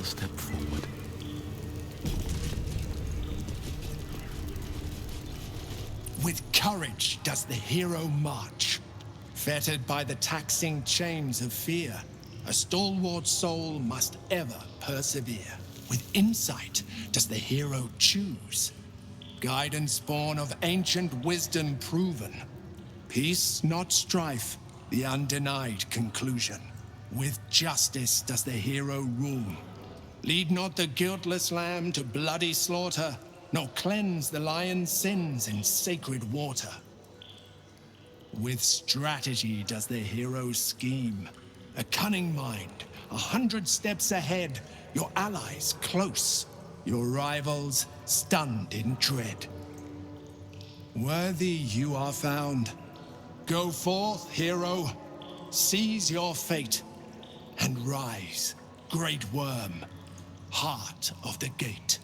step forward. With courage does the hero march. Fettered by the taxing chains of fear, a stalwart soul must ever persevere. With insight does the hero choose. Guidance born of ancient wisdom proven. Peace, not strife, the undenied conclusion. With justice does the hero rule. Lead not the guiltless lamb to bloody slaughter, nor cleanse the lion's sins in sacred water. With strategy does the hero scheme. A cunning mind, 100 steps ahead, your allies close, your rivals stunned in dread. Worthy you are found. Go forth, hero, seize your fate, and rise, great worm, heart of the gate.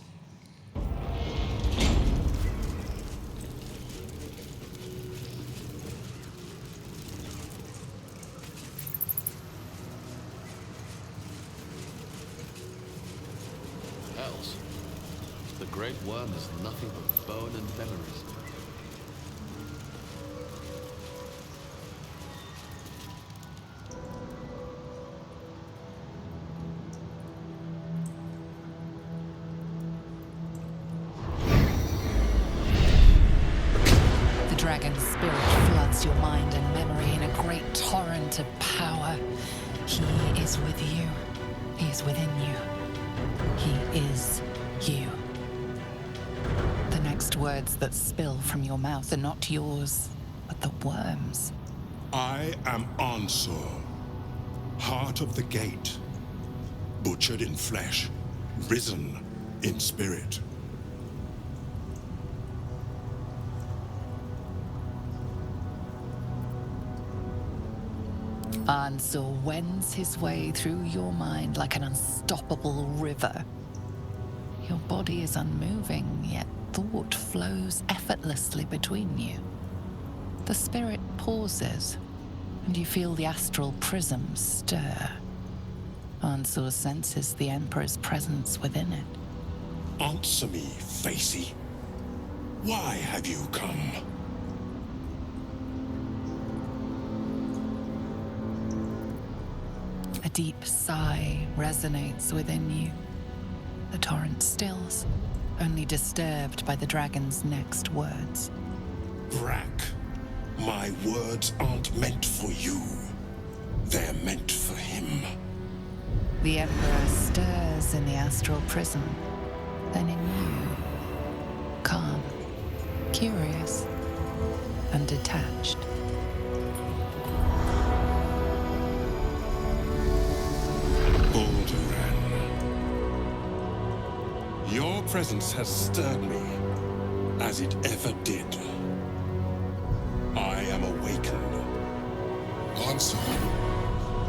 Else, the great worm is nothing but bone and memories. The dragon's spirit floods your mind and memory in a great torrent of power. He is with you. He is within you. He is you. The next words that spill from your mouth are not yours, but the worm's. I am Ansur, heart of the gate, butchered in flesh, risen in spirit. Ansur wends his way through your mind like an unstoppable river. Your body is unmoving, yet thought flows effortlessly between you. The spirit pauses, and you feel the astral prism stir. Ansur senses the Emperor's presence within it. Answer me, Facey. Why have you come? A deep sigh resonates within you. The torrent stills, only disturbed by the dragon's next words. Brack, my words aren't meant for you. They're meant for him. The Emperor stirs in the astral prism, then in you. Calm, curious, and detached. Balduran. Your presence has stirred me, as it ever did. I am awakened. Answer.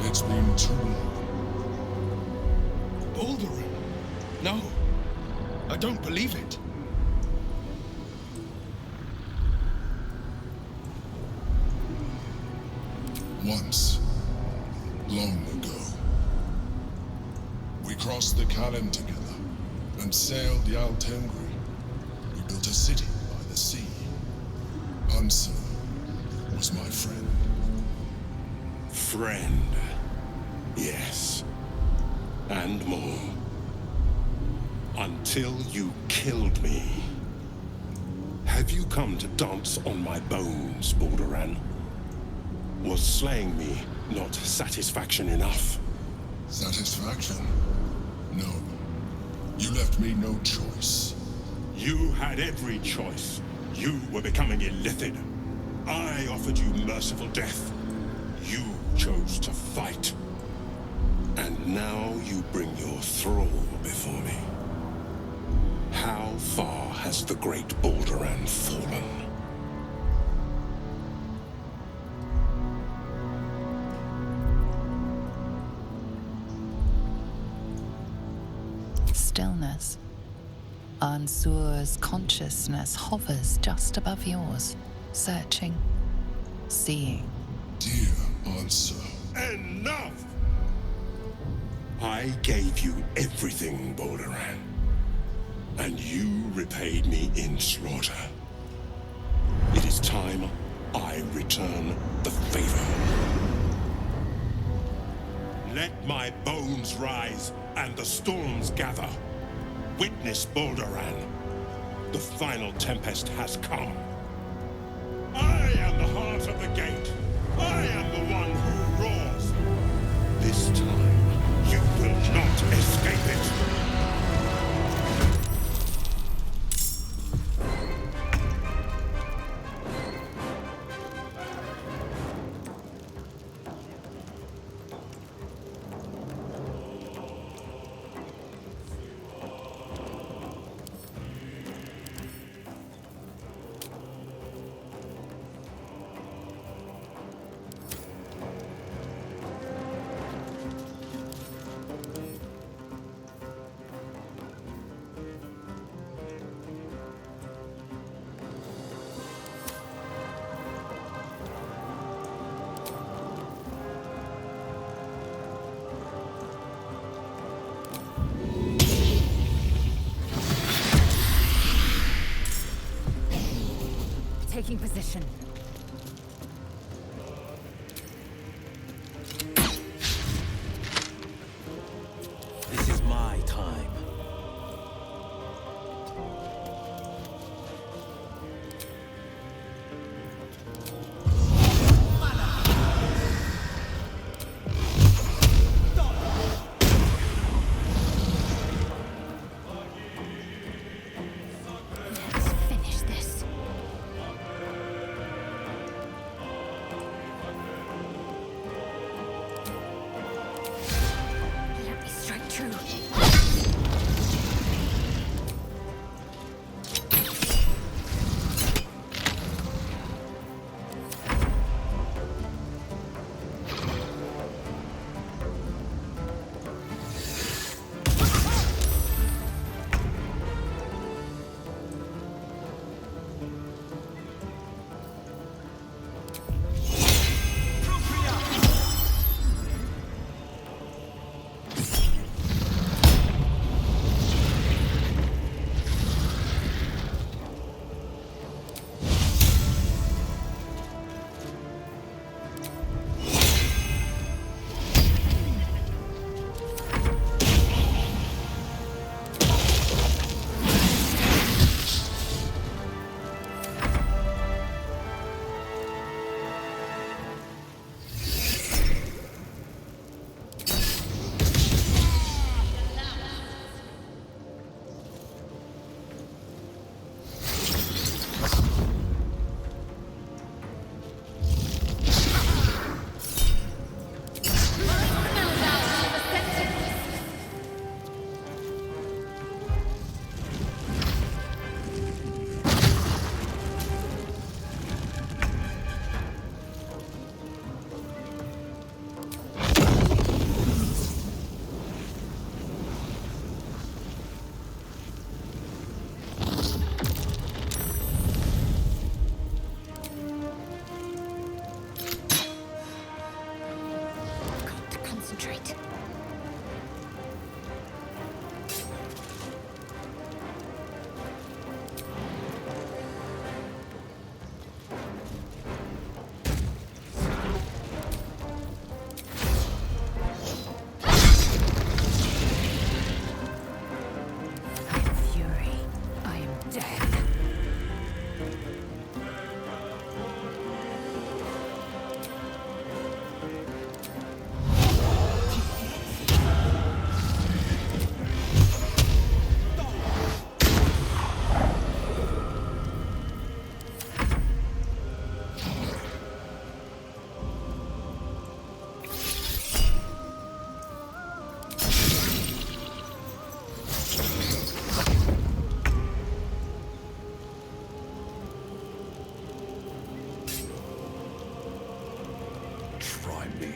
It's been too long. Baldur! No, I don't believe it. Once, long ago, we crossed the Kallen together and sailed the Altengri. We built a city by the sea. Ansur was my friend. Friend. Yes. And more. Until you killed me. Have you come to dance on my bones, Balduran? Was slaying me not satisfaction enough? Satisfaction? No. You left me no choice. You had every choice. You were becoming illithid. I offered you merciful death. You chose to fight. And now you bring your thrall before me. How far has the great Balduran fallen? Stillness. Ansur's consciousness hovers just above yours, searching, seeing. Dear Ansur. Enough! I gave you everything, Balduran. And you repaid me in slaughter. It is time I return the favor. Let my bones rise and the storms gather. Witness, Balduran. The final tempest has come. I am the heart of the gate. I am the one who roars. This time, you will not escape it. Taking position. This is my time. Let's finish this. Let me strike true. Got to concentrate. I am fury. I am death. Try me.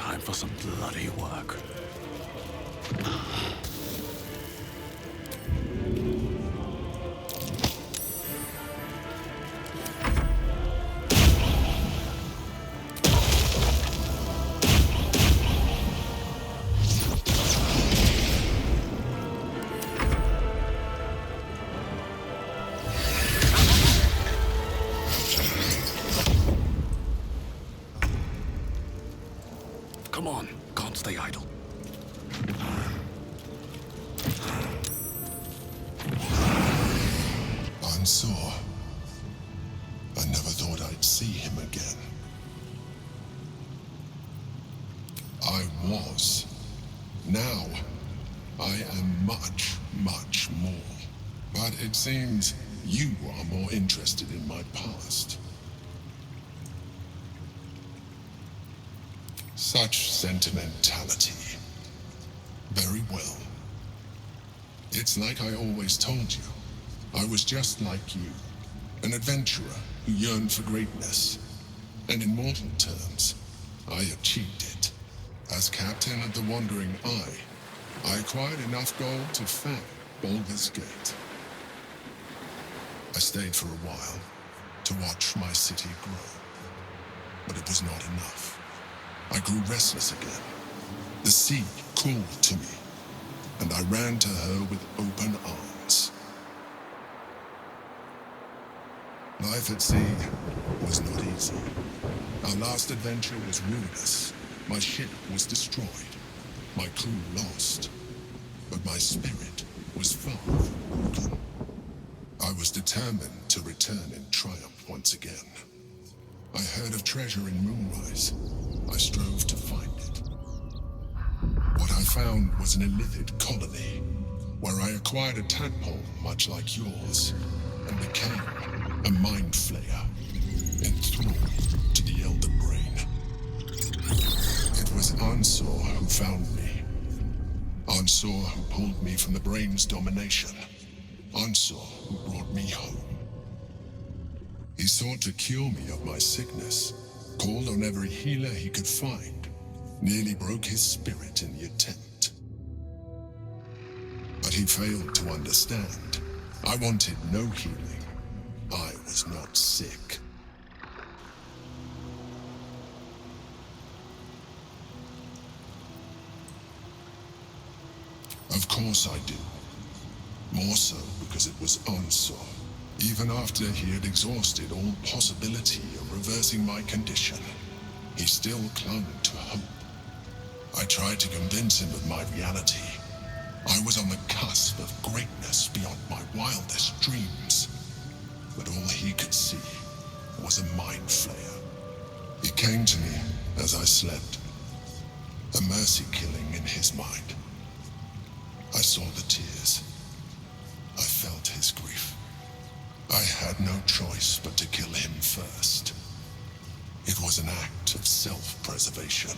Time for some bloody work. Come on, can't stay idle. I'm sore. I never thought I'd see him again. I was. Now, I am much, much more. But it seems you are more interested in my past. Such sentimentality. Very well. It's like I always told you. I was just like you. An adventurer who yearned for greatness. And in mortal terms, I achieved it. As captain of the Wandering Eye, I acquired enough gold to found Baldur's Gate. I stayed for a while to watch my city grow. But it was not enough. I grew restless again. The sea called to me, and I ran to her with open arms. Life at sea was not easy. Our last adventure was ruinous. My ship was destroyed, my crew lost, but my spirit was far from broken. I was determined to return in triumph once again. I heard of treasure in Moonrise. I strove to find it. What I found was an illithid colony, where I acquired a tadpole much like yours, and became a mind flayer, enthralled to the Elder Brain. It was Ansor who found me. Ansor who pulled me from the Brain's domination. Ansor who brought me home. He sought to cure me of my sickness, called on every healer he could find, nearly broke his spirit in the attempt. But he failed to understand. I wanted no healing. I was not sick. Of course I do. More so because it was Ansor. Even after he had exhausted all possibility of reversing my condition, he still clung to hope. I tried to convince him of my reality. I was on the cusp of greatness beyond my wildest dreams. But all he could see was a mind flayer. He came to me as I slept, a mercy killing in his mind. I saw the tears. I felt his grief. I had no choice but to kill him first. It was an act of self-preservation.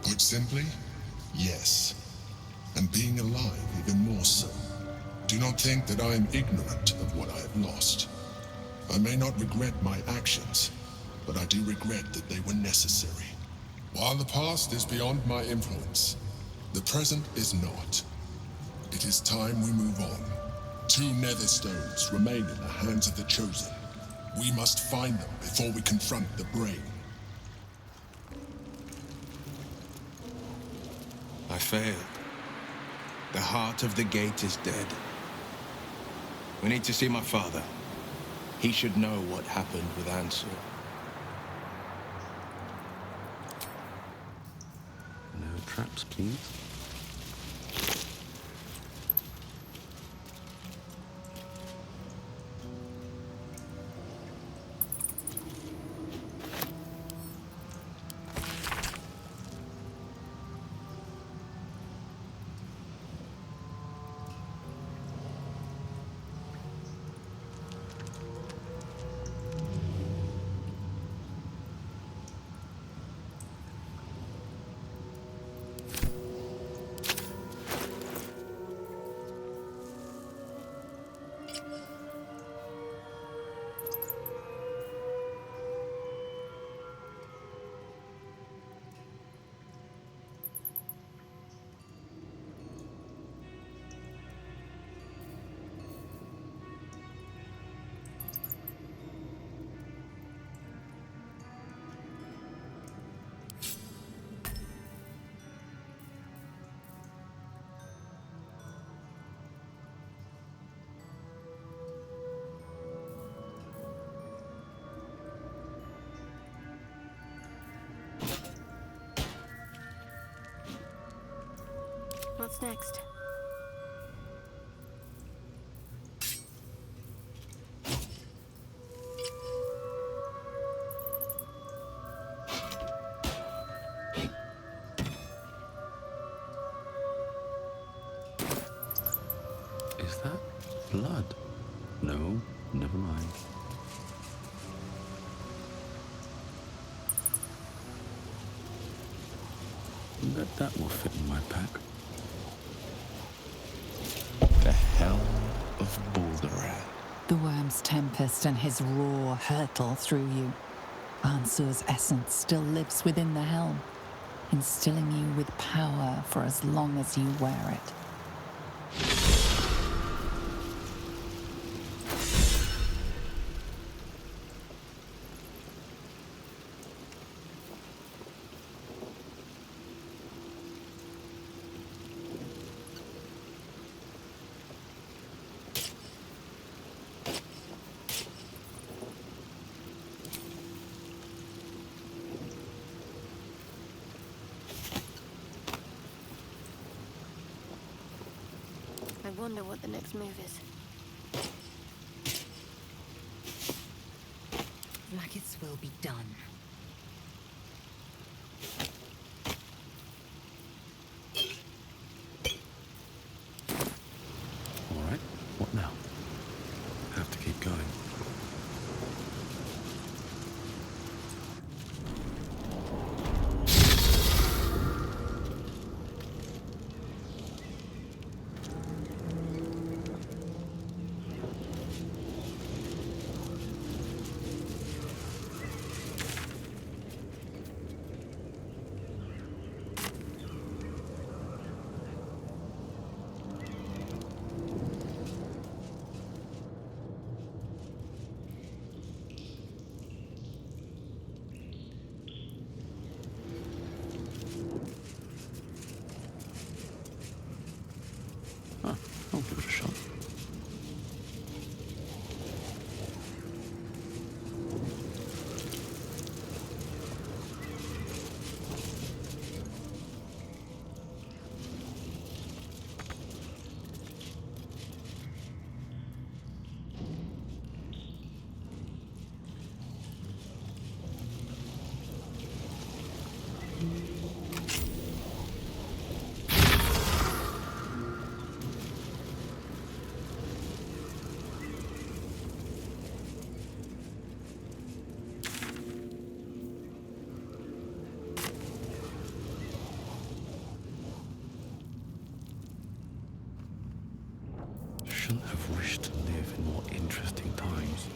Put simply, yes. And being alive even more so. Do not think that I am ignorant of what I have lost. I may not regret my actions, but I do regret that they were necessary. While the past is beyond my influence, the present is not. It is time we move on. 2 nether stones remain in the hands of the Chosen. We must find them before we confront the Brain. I failed. The heart of the gate is dead. We need to see my father. He should know what happened with Ansel. No traps, please. What's next? Is that blood? No, never mind. Bet that will fit in my pack. The Hell of Baldur. The worm's tempest and his roar hurtle through you. Ansur's essence still lives within the helm, instilling you with power for as long as you wear it. I wonder what the next move is. Maggots will be done. All right, what now? Have to keep going. I'll give it a shot. Shouldn't have wished to live in more interesting times.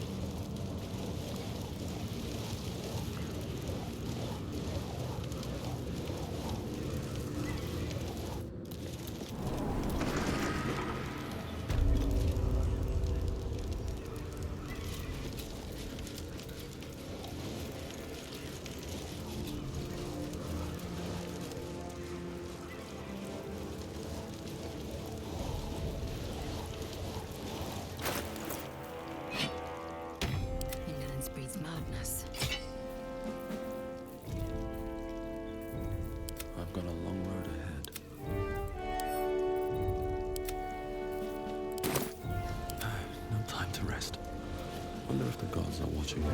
Ignorance breeds madness. I've got a long road ahead. No time to rest. Wonder if the gods are watching me.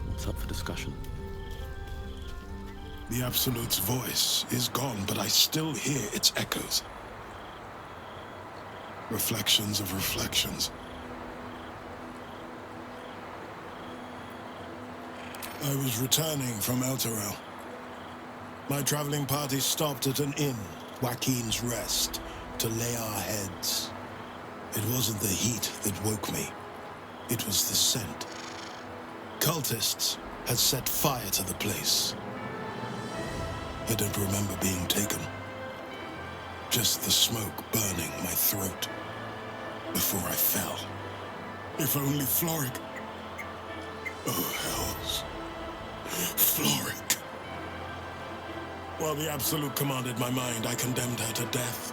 What's up for discussion? The Absolute's voice is gone, but I still hear its echoes. Reflections of reflections. I was returning from Elturel. My traveling party stopped at an inn, Joaquin's Rest, to lay our heads. It wasn't the heat that woke me. It was the scent. Cultists had set fire to the place. I don't remember being taken. Just the smoke burning my throat before I fell. If only Floric... Oh, hells. Floric. While the Absolute commanded my mind, I condemned her to death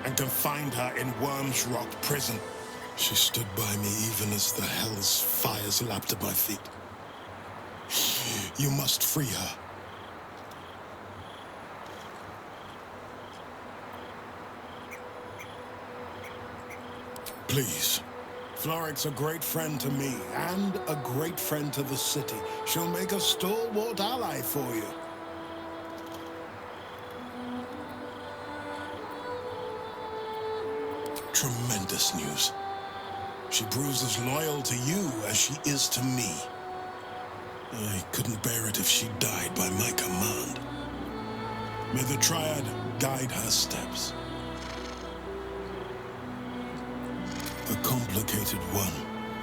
and confined her in Worm's Rock prison. She stood by me even as the hell's fires lapped at my feet. You must free her. Please. Floric's a great friend to me, and a great friend to the city. She'll make a stalwart ally for you. Tremendous news. She proves as loyal to you as she is to me. I couldn't bear it if she died by my command. May the Triad guide her steps. A complicated one.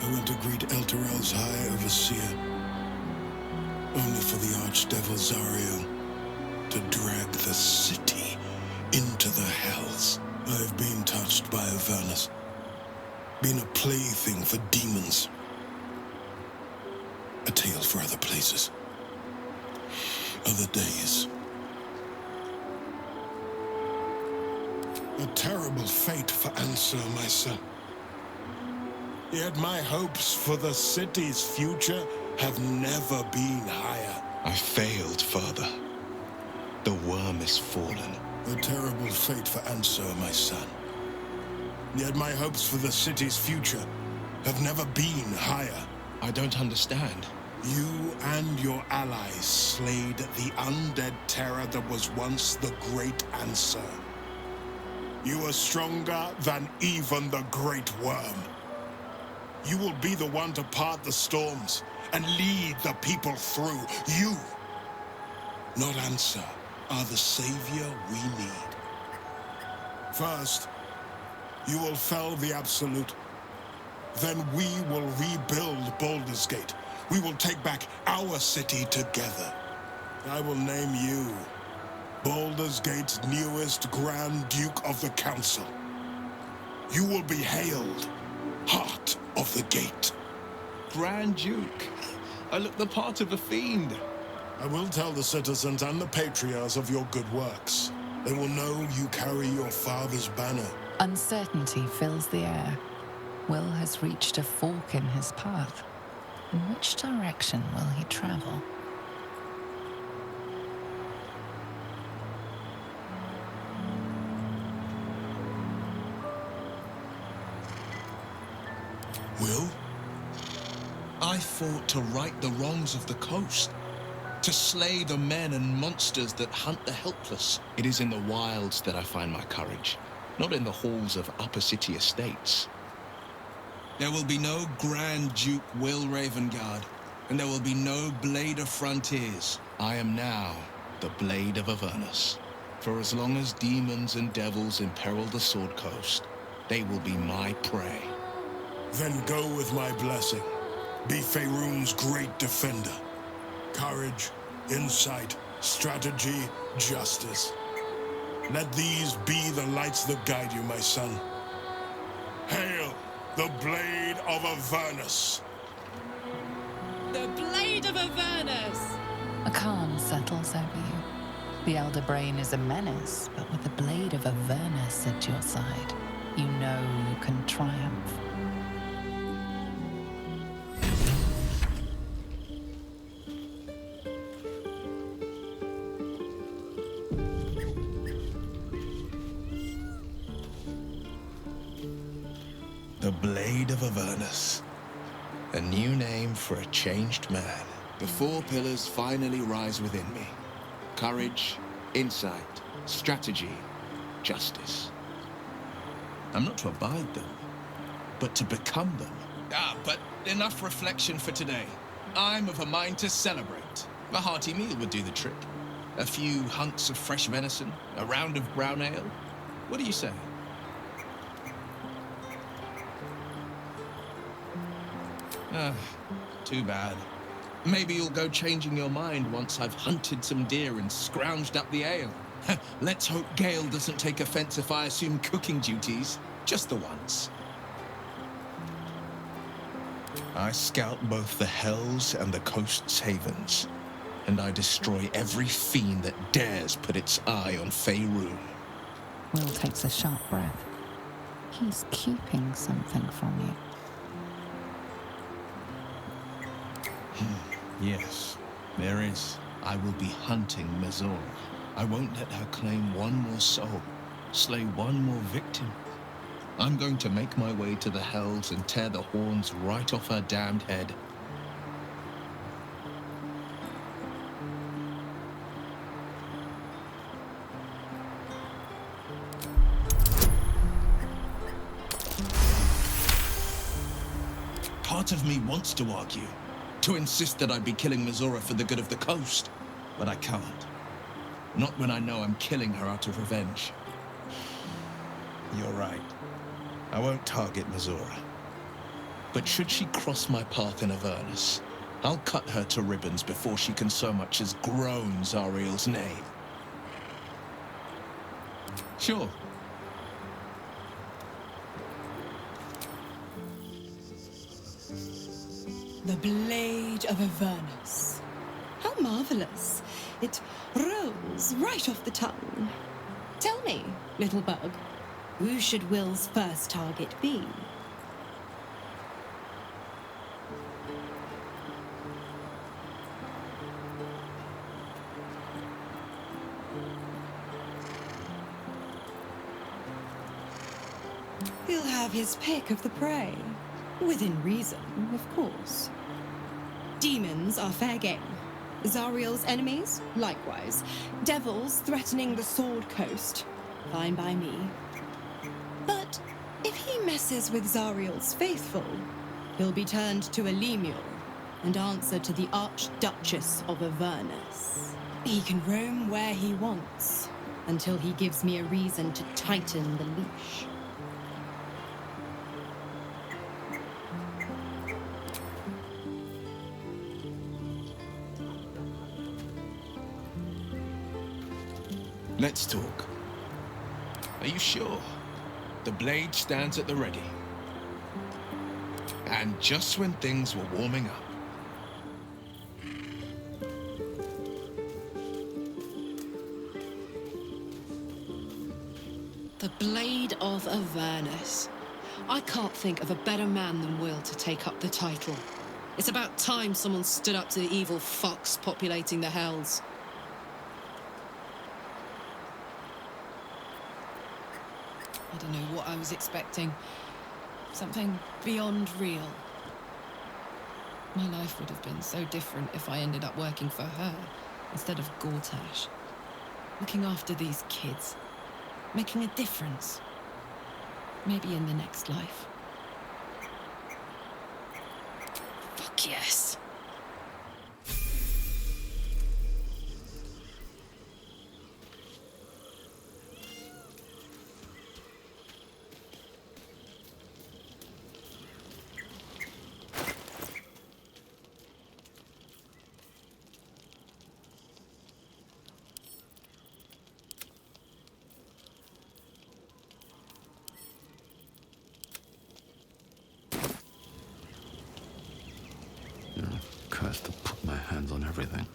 I went to greet Elturel's High Overseer, only for the Archdevil Zariel to drag the city into the hells. I've been touched by Avernus, been a plaything for demons, a tale for other places, other days. A terrible fate for Ansur, my son. Yet my hopes for the city's future have never been higher. I failed, Father. The worm is fallen. A terrible fate for Ansur, my son. Yet my hopes for the city's future have never been higher. I don't understand. You and your allies slayed the undead terror that was once the great Ansur. You are stronger than even the great worm. You will be the one to part the storms and lead the people through. You, not Ansur, are the savior we need. First, you will fell the Absolute. Then we will rebuild Baldur's Gate. We will take back our city together. I will name you Baldur's Gate's newest Grand Duke of the Council. You will be hailed Heart of the Gate. Grand Duke. I look the part of a fiend. I will tell the citizens and the patriarchs of your good works. They will know you carry your father's banner. Uncertainty fills the air. Will has reached a fork in his path. In which direction will he travel? Will? I fought to right the wrongs of the coast, to slay the men and monsters that hunt the helpless. It is in the wilds that I find my courage, not in the halls of upper city estates. There will be no Grand Duke Will Ravengard, and there will be no Blade of Frontiers. I am now the Blade of Avernus. For as long as demons and devils imperil the Sword Coast, they will be my prey. Then go with my blessing. Be Faerun's great defender. Courage, insight, strategy, justice. Let these be the lights that guide you, my son. Hail the Blade of Avernus! The Blade of Avernus! A calm settles over you. The Elder Brain is a menace, but with the Blade of Avernus at your side, you know you can triumph. The Blade of Avernus. A new name for a changed man. The four pillars finally rise within me. Courage, insight, strategy, justice. I'm not to abide them, but to become them. But enough reflection for today. I'm of a mind to celebrate. A hearty meal would do the trick. A few hunks of fresh venison, a round of brown ale. What do you say? Too bad. Maybe you'll go changing your mind once I've hunted some deer and scrounged up the ale. Let's hope Gale doesn't take offense if I assume cooking duties. Just the once. I scout both the hells and the coast's havens, and I destroy every fiend that dares put its eye on Faerun. Will takes a sharp breath. He's keeping something from you. Yes, there is. I will be hunting Mizora. I won't let her claim one more soul, slay one more victim. I'm going to make my way to the hells and tear the horns right off her damned head. Part of me wants to argue, to insist that I'd be killing Mizora for the good of the coast, but I can't. Not when I know I'm killing her out of revenge. You're right. I won't target Mizora. But should she cross my path in Avernus, I'll cut her to ribbons before she can so much as groan Zariel's name. Sure. The Blade of Avernus. How marvelous. It rolls right off the tongue. Tell me, little bug, who should Will's first target be? He'll have his pick of the prey. Within reason, of course. Demons are fair game. Zariel's enemies, likewise. Devils threatening the Sword Coast, fine by me. But if he messes with Zariel's faithful, he'll be turned to a Lemur and answer to the Archduchess of Avernus. He can roam where he wants until he gives me a reason to tighten the leash. Let's talk. Are you sure? The blade stands at the ready. And just when things were warming up. The Blade of Avernus. I can't think of a better man than Will to take up the title. It's about time someone stood up to the evil fox populating the hells. I don't know what I was expecting. Something beyond real. My life would have been so different if I ended up working for her instead of Gortash. Looking after these kids. Making a difference. Maybe in the next life. Fuck yes. Cursed to put my hands on everything.